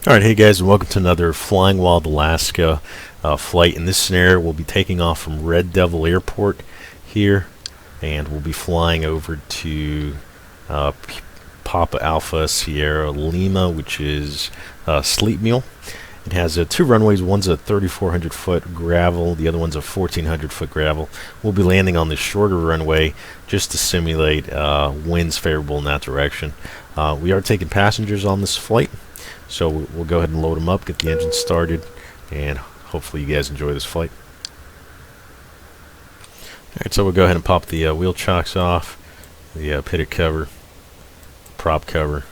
Alright, hey guys, and welcome to another Flying Wild Alaska flight. In this scenario, we'll be taking off from Red Devil Airport here, and we'll be flying over to Papa Alpha Sierra Lima, which is Sleetmule. It has two runways. One's a 3,400 foot gravel, the other one's a 1,400 foot gravel. We'll be landing on the shorter runway just to simulate winds favorable in that direction. We are taking passengers on this flight, so we'll go ahead and load them up, get the engine started, and hopefully you guys enjoy this flight. Alright, so we'll go ahead and pop the wheel chocks off, the pitot cover, prop cover,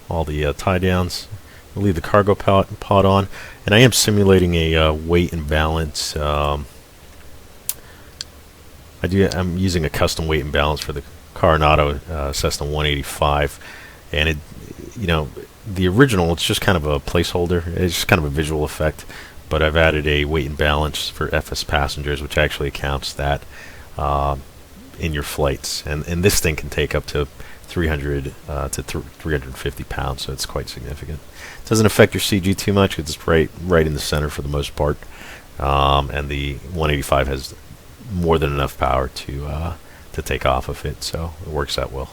all the tie downs. We'll leave the cargo pod on, and I am simulating a weight and balance. I'm using a custom weight and balance for the Carenado Cessna 185, and the original, it's just kind of a placeholder. It's just kind of a visual effect, but I've added a weight and balance for FS passengers, which actually accounts that in your flights. And this thing can take up to 300 to 350 pounds, so it's quite significant. It doesn't affect your CG too much because it's right in the center for the most part, and the 185 has more than enough power to take off of it, so it works out well.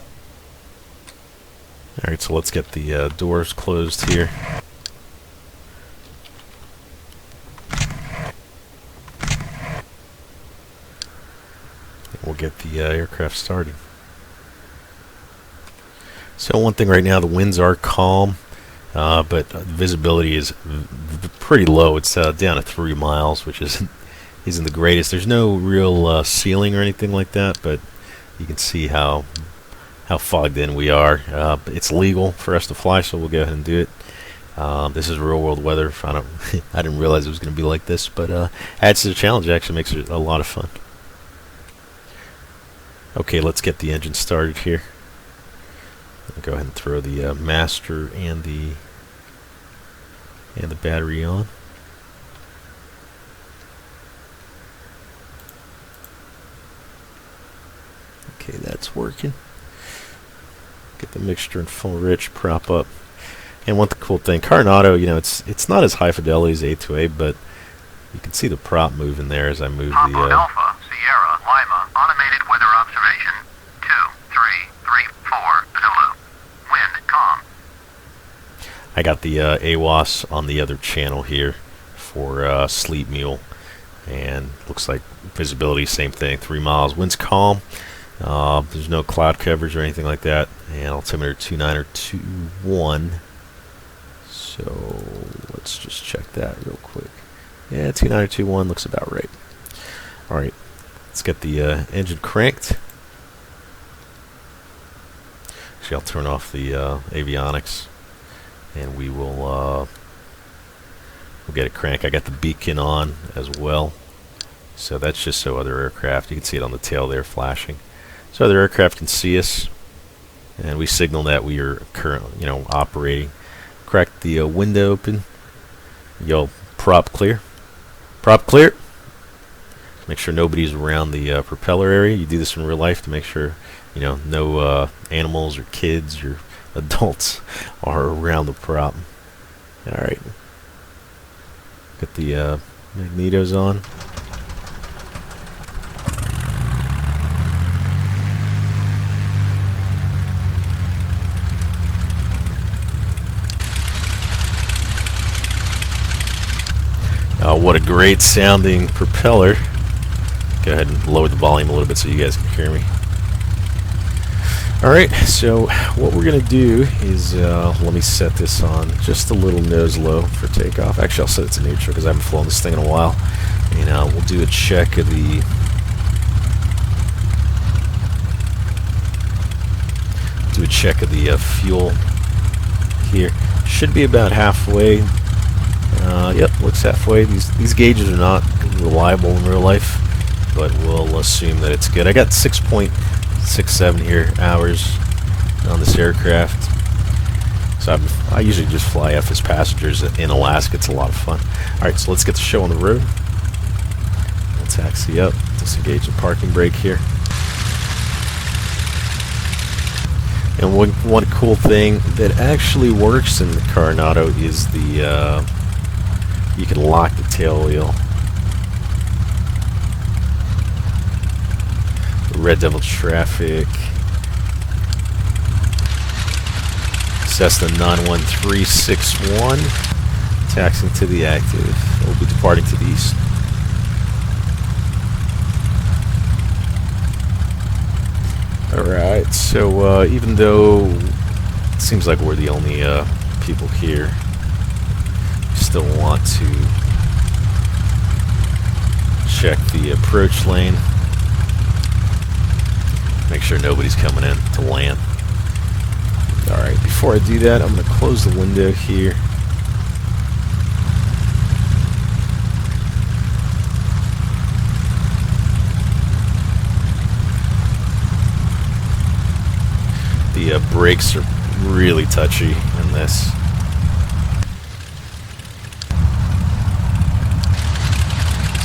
Alright, so let's get the doors closed here. We'll get the aircraft started. So one thing right now, the winds are calm, but the visibility is pretty low. It's down to 3 miles, which isn't the greatest. There's no real ceiling or anything like that, but you can see how fogged in we are. It's legal for us to fly, so we'll go ahead and do it. This is real world weather. I didn't realize it was going to be like this, but adds to the challenge. It actually makes it a lot of fun. Okay, let's get the engine started here. I'll go ahead and throw the master and the battery on. Okay, that's working. Get the mixture in full rich, prop up. And one cool thing, Carenado, it's not as high fidelity as A2A, but you can see the prop moving there as I move Papa the Alpha Sierra Lima automated weather observation 2334 Zulu. Wind calm. I got the AWAS on the other channel here for Sleetmule, and looks like visibility, same thing, 3 miles. Wind's calm. There's no cloud coverage or anything like that, and altimeter 2921. So let's just check that real quick. Yeah, 2921 looks about right. Alright, let's get the engine cranked. Actually, I'll turn off the avionics, and we'll get it cranked. I got the beacon on as well, so that's just so other aircraft, you can see it on the tail there flashing, so other aircraft can see us, and we signal that we are currently operating. Crack the window open, yell prop clear. Prop clear. Make sure nobody's around the propeller area. You do this in real life to make sure no animals or kids or adults are around the prop. Alright, get the magnetos on. What a great sounding propeller. Go ahead and lower the volume a little bit so you guys can hear me. Alright, so what we're going to do is, let me set this on just a little nose low for takeoff. Actually, I'll set it to neutral because I haven't flown this thing in a while. And we'll do a check of the fuel here. Should be about halfway. Yep, looks halfway. These gauges are not reliable in real life, but we'll assume that it's good. I got 6.67 here hours on this aircraft. So I usually just fly FS passengers in Alaska. It's a lot of fun. Alright, so let's get the show on the road. We'll taxi up, disengage the parking brake here. And one cool thing that actually works in the Carenado is the you can lock the tail wheel. Red Devil Traffic, Cessna 91361, taxiing to the active. We'll be departing to the east. Alright, so even though it seems like we're the only people here, we still want to check the approach lane. Make sure nobody's coming in to land. Alright, before I do that, I'm going to close the window here. The brakes are really touchy in this.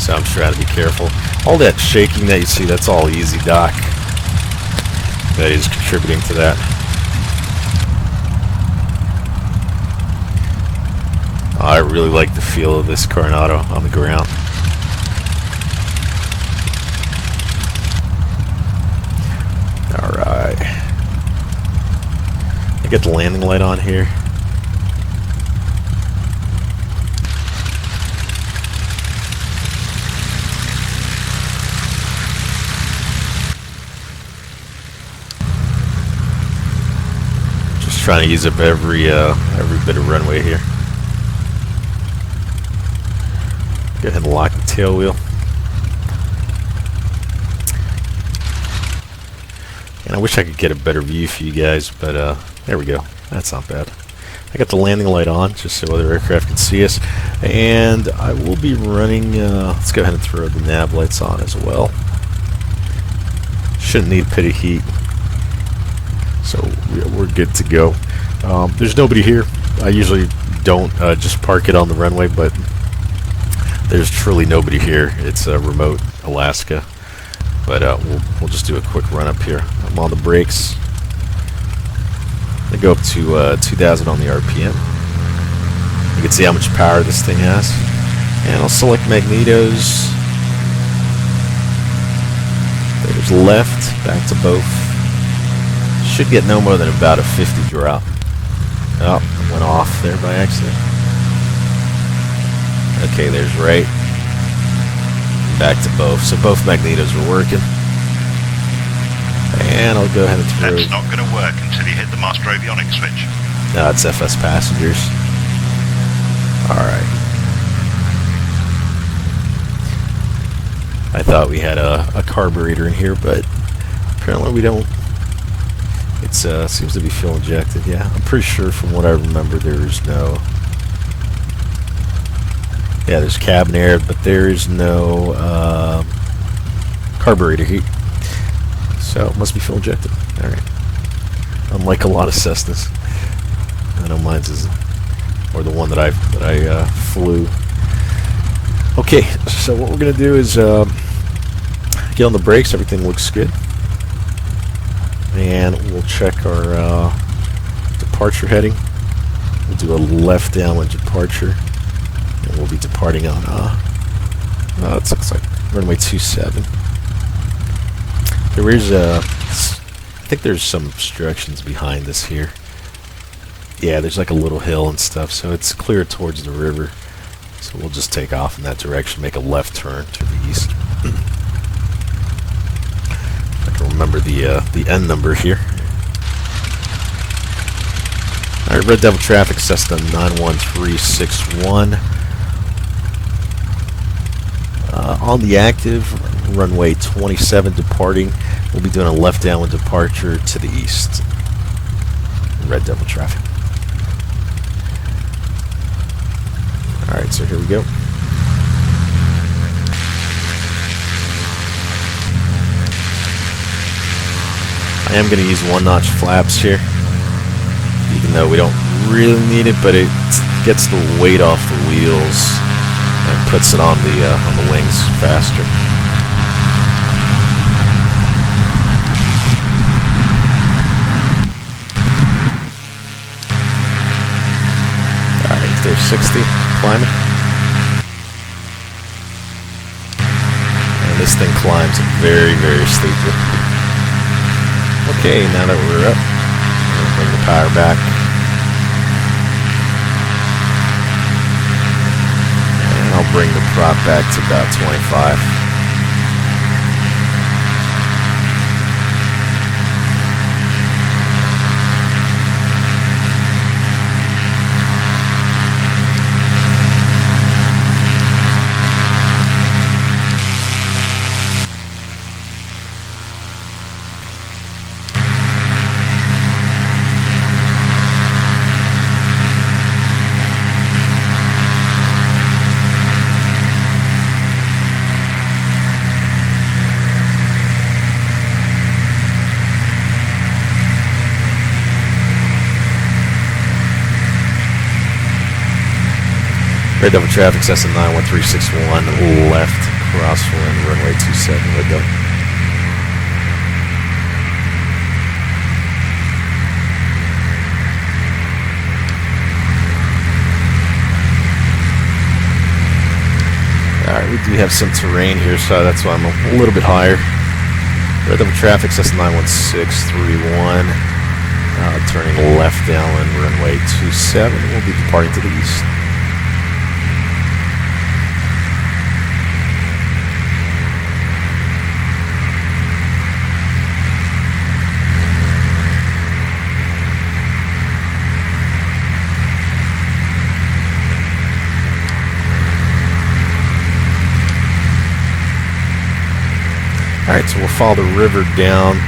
So I'm trying to be careful. All that shaking that you see, that's all easy, Doc. That is contributing to that. I really like the feel of this Carenado on the ground. Alright. I get the landing light on here. Just trying to use up every bit of runway here. Go ahead and lock the tail wheel. And I wish I could get a better view for you guys, but there we go. That's not bad. I got the landing light on just so other aircraft can see us. And I will be running, let's go ahead and throw the nav lights on as well. Shouldn't need a pit of heat. So we're good to go. There's nobody here. I usually don't just park it on the runway, but there's truly nobody here. It's remote Alaska. But we'll just do a quick run up here. I'm on the brakes. I go up to 2,000 on the RPM. You can see how much power this thing has. And I'll select magnetos. There's left, back to both. Should get no more than about a 50 drop. Oh, went off there by accident. Okay, there's right. Back to both. So both magnetos are working. And I'll go ahead and throw. That's not going to work until you hit the master avionics switch. No, it's FS passengers. Alright. I thought we had a carburetor in here, but apparently we don't. It seems to be fuel injected. Yeah, I'm pretty sure from what I remember there's no. Yeah, there's cabin air, but there is no carburetor heat. So it must be fuel injected. Alright. Unlike a lot of Cessnas. I know mine's is, or the one that I flew. Okay, so what we're gonna do is get on the brakes. Everything looks good, and we'll check our departure heading. We'll do a left downwind departure, and we'll be departing on it looks like runway 27. There is I think there's some obstructions behind us here. Yeah, there's like a little hill and stuff, so it's clear towards the river. So we'll just take off in that direction, make a left turn to the east. I can remember the N number here. Alright, Red Devil Traffic, Cessna 91361. On the active, runway 27 departing. We'll be doing a left downwind departure to the east. Red Devil Traffic. Alright, so here we go. I am going to use 1-notch flaps here, even though we don't really need it, but it gets the weight off the wheels and puts it on the wings faster. 60, climbing. And this thing climbs very, very steeply. Okay, now that we're up, I'm going to bring the power back. And I'll bring the prop back to about 25. Red double traffic, Cessna 91361, left, crosswind, runway 27, red double. Alright, we do have some terrain here, so that's why I'm a little bit higher. Red double traffic, Cessna 91631, turning left downwind, runway 27, we'll be departing to the east. Alright, so we'll follow the river down,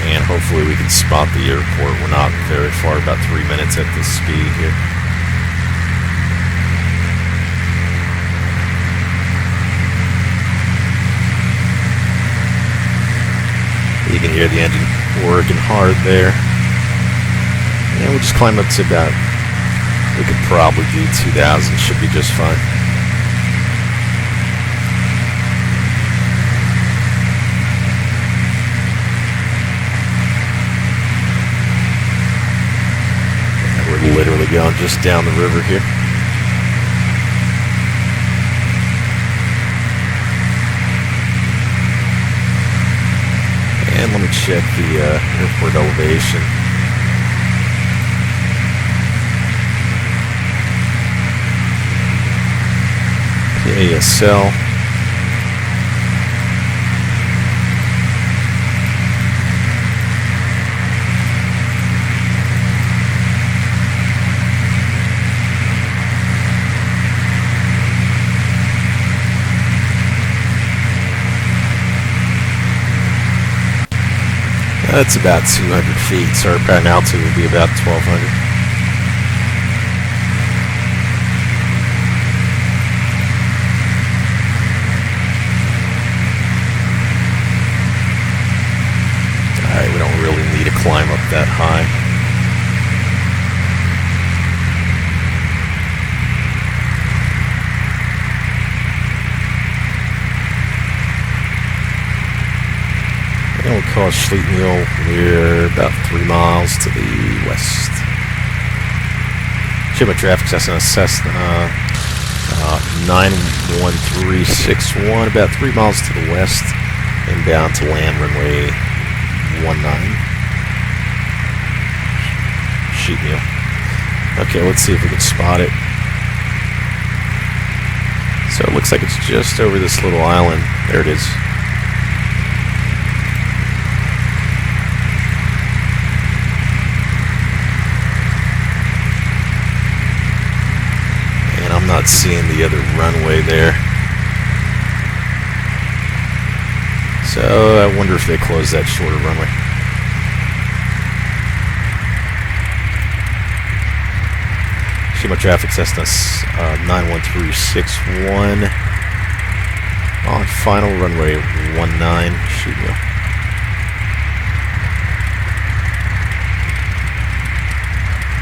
and hopefully we can spot the airport. We're not very far, about 3 minutes at this speed here. You can hear the engine working hard there. And we'll just climb up to about, we could probably do 2,000, should be just fine. Literally going just down the river here. And let me check the airport elevation. PASL. That's about 200 feet, so our apparent altitude will be about 1,200. Alright, we don't really need to climb up that high. And we'll call Sleetmule. We're about 3 miles to the west. Shipment traffic, Cessna 91361, about 3 miles to the west, inbound to land runway 19. Sheetmule. Okay, let's see if we can spot it. So it looks like it's just over this little island. There it is. I'm not seeing the other runway there. So I wonder if they closed that shorter runway. Shima traffic, Cessna 91361 on final runway 19, Sheetmule.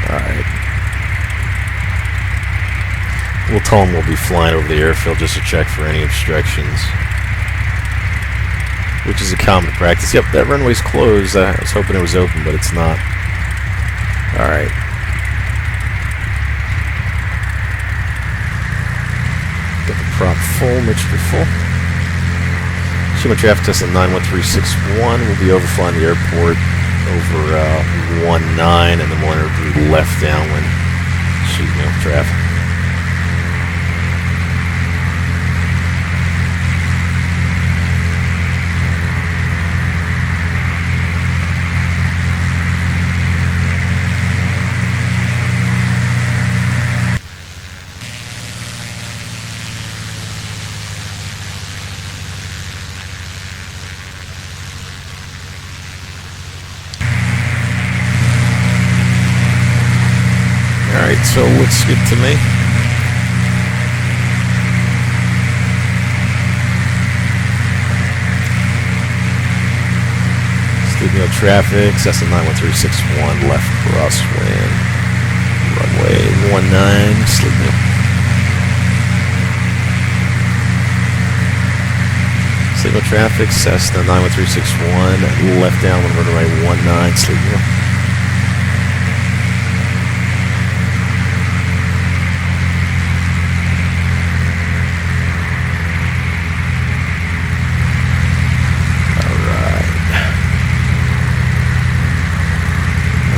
Alright. We'll tell them we'll be flying over the airfield just to check for any obstructions, which is a common practice. Yep, that runway's closed. I was hoping it was open, but it's not. Alright. not full, mixture full. C1 traffic Cessna 91361 will be overflying the airport over 19, and then we'll enter the left downwind Sleetmule traffic. Alright, so looks good to me. Sleetmule traffic, Cessna 91361, left crosswind, runway 19, Sleetmule. Sleetmule traffic, Cessna 91361, left downwind, runway 19, Sleetmule.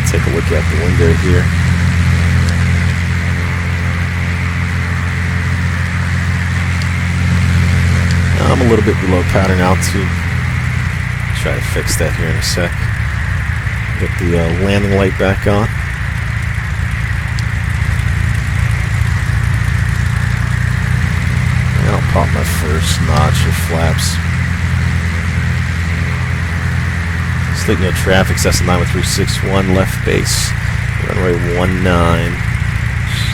Take a look out the window here. I'm a little bit below pattern altitude. Try to fix that here in a sec. Get the landing light back on. And I'll pop my first notch of flaps. Sleetmule traffic, Cessna 91361, left base, runway 19,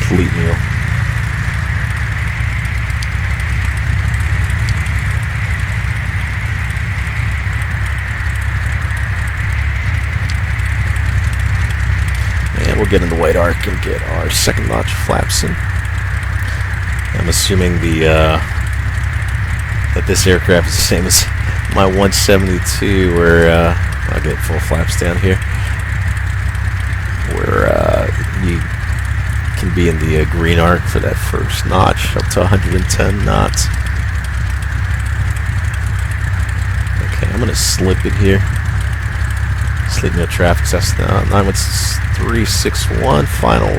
Sleetmule. And we'll get in the white arc and get our second notch of flaps in. I'm assuming that this aircraft is the same as my 172, where I'll get full flaps down here, where you can be in the green arc for that first notch, up to 110 knots. Okay, I'm going to slip it here. Sleetmule traffic, Cessna 91361, final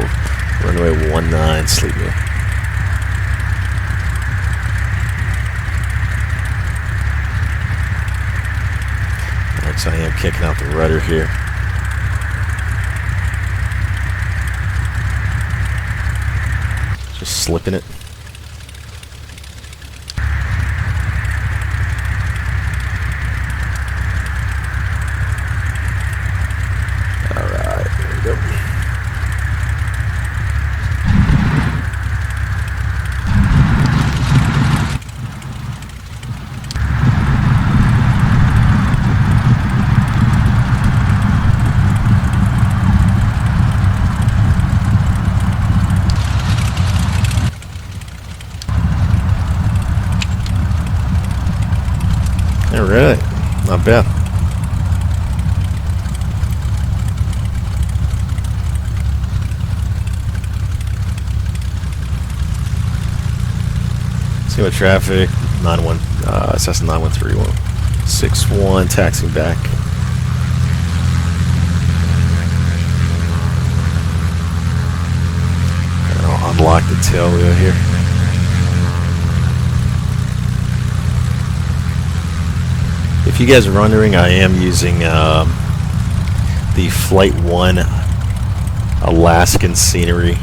runway 19, Sleetmule. So I am kicking out the rudder here. Just slipping it. Alright, there we go. Alright, not bad. See what traffic, Cessna 91361, taxiing back. And I'll unlock the tail wheel here. If you guys are wondering, I am using the Flight 1 Alaskan Scenery,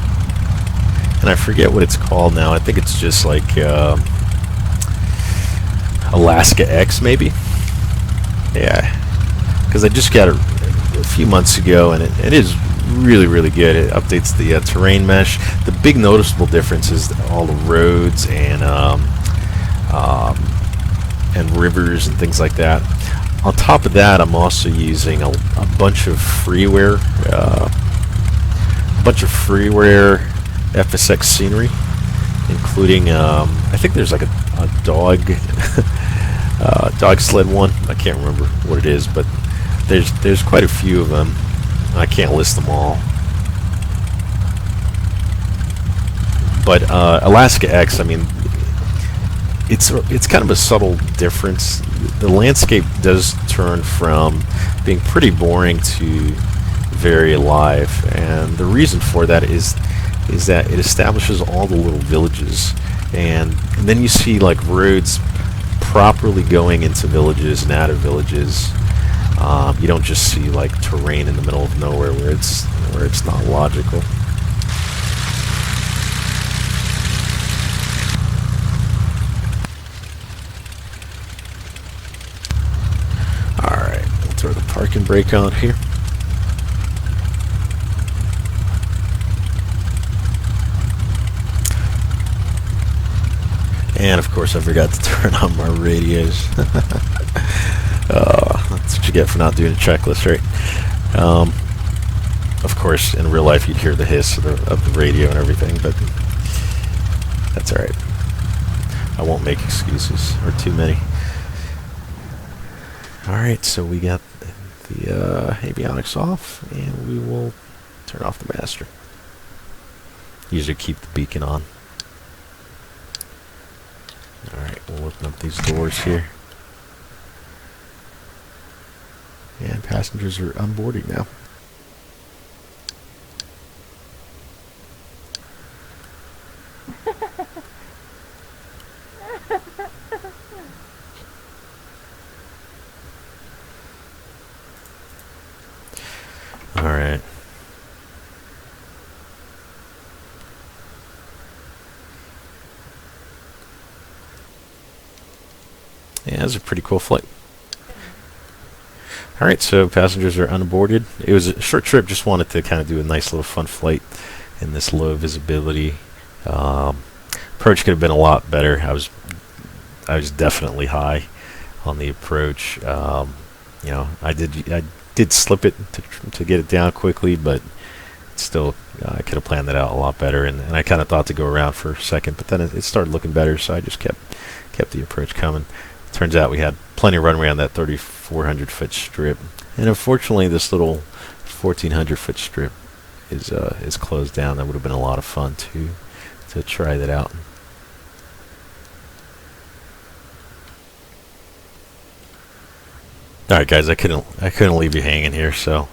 and I forget what it's called now. I think it's just like Alaska X, maybe. Yeah, because I just got it a few months ago, and it is really, really good. It updates the terrain mesh. The big noticeable difference is all the roads and rivers and things like that. On top of that, I'm also using a bunch of freeware, FSX scenery, including I think there's like a dog dog sled one. I can't remember what it is, but there's quite a few of them. I can't list them all. But Alaska X, I mean, it's kind of a subtle difference. The landscape does turn from being pretty boring to very alive, and the reason for that is that it establishes all the little villages, and then you see like roads properly going into villages and out of villages. You don't just see like terrain in the middle of nowhere where it's not logical. Alright, we'll throw the parking brake on here. And of course I forgot to turn on my radios. That's what you get for not doing a checklist, right? Of course, in real life you'd hear the hiss of the radio and everything, but that's alright. I won't make excuses, or too many. Alright, so we got the avionics off, and we will turn off the master. Usually keep the beacon on. Alright, we'll open up these doors here. And passengers are onboarding now. Alright. Yeah, it was a pretty cool flight. Alright, so passengers are unboarded. It was a short trip, just wanted to kind of do a nice little fun flight in this low visibility. Approach could have been a lot better. I was definitely high on the approach. You know, I did slip it to get it down quickly, but still I could have planned that out a lot better, and I kind of thought to go around for a second, but then it started looking better, so I just kept the approach coming. Turns out we had plenty of runway on that 3,400 foot strip, and unfortunately this little 1,400 foot strip is closed down. That would have been a lot of fun to try that out. Alright guys, I couldn't leave you hanging here, so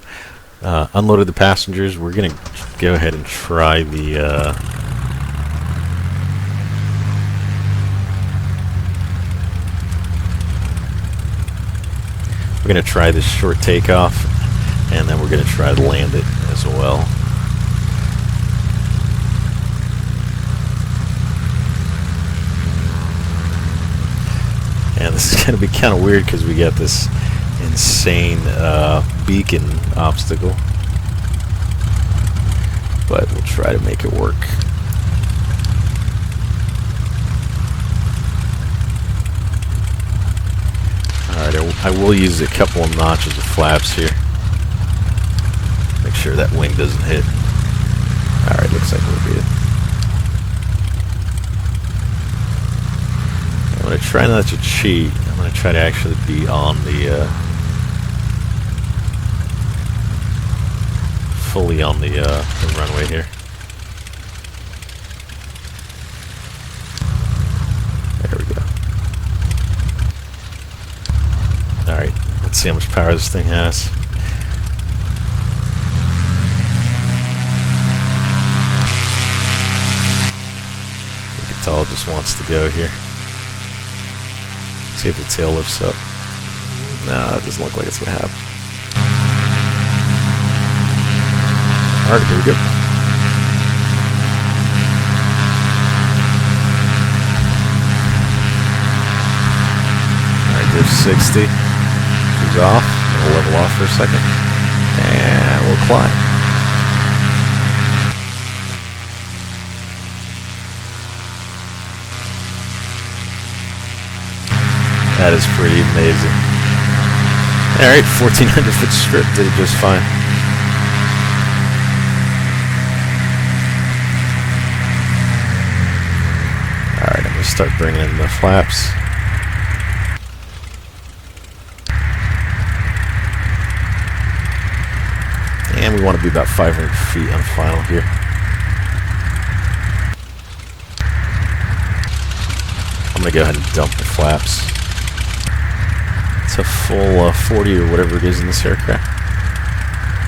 unloaded the passengers. We're gonna go ahead and try the we're going to try this short takeoff, and then we're going to try to land it as well. And this is going to be kind of weird because we got this insane beacon obstacle, but we'll try to make it work. Alright, I will use a couple of notches of flaps here. Make sure that wing doesn't hit. Alright, looks like we're good. I'm going to try not to cheat. I'm going to try to actually be on the fully on the runway here. There we go. Alright, let's see how much power this thing has. You can tell it just wants to go here. See if the tail lifts up. Nah, it doesn't look like it's going to happen. Alright, here we go. Alright, there's 60. She's off. We'll level off for a second. And we'll climb. That is pretty amazing. Alright, 1,400 foot strip did it just fine. Alright, I'm going to start bringing in the flaps. And we want to be about 500 feet on final here. I'm going to go ahead and dump the flaps. It's a full 40 or whatever it is in this aircraft.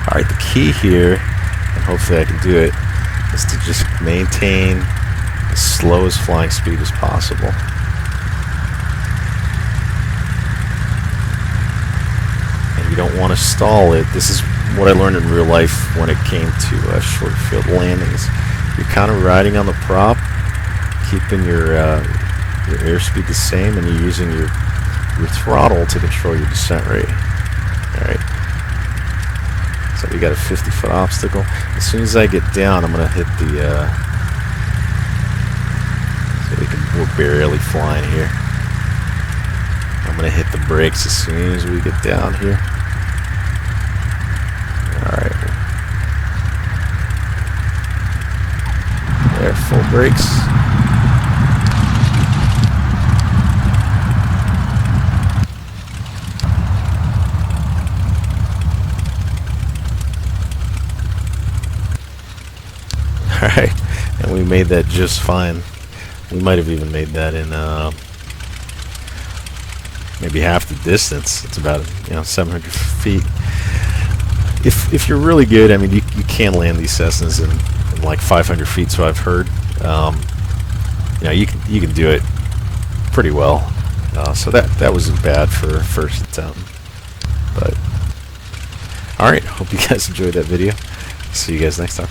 Alright, the key here, and hopefully I can do it, is to just maintain as slow as flying speed as possible. And you don't want to stall it. This is what I learned in real life when it came to short field landings. You're kind of riding on the prop, keeping your airspeed the same, and you're using your throttle to control your descent rate. Alright. So we got a 50-foot obstacle. As soon as I get down, I'm going to hit the... we're barely flying here. I'm going to hit the brakes as soon as we get down here. Alright. There, full brakes. Alright, and we made that just fine. We might have even made that in maybe half the distance. It's about 700 feet. If you're really good, I mean, you can land these Cessnas in like 500 feet. So I've heard. You can do it pretty well. So that wasn't bad for a first attempt. But all right, hope you guys enjoyed that video. See you guys next time.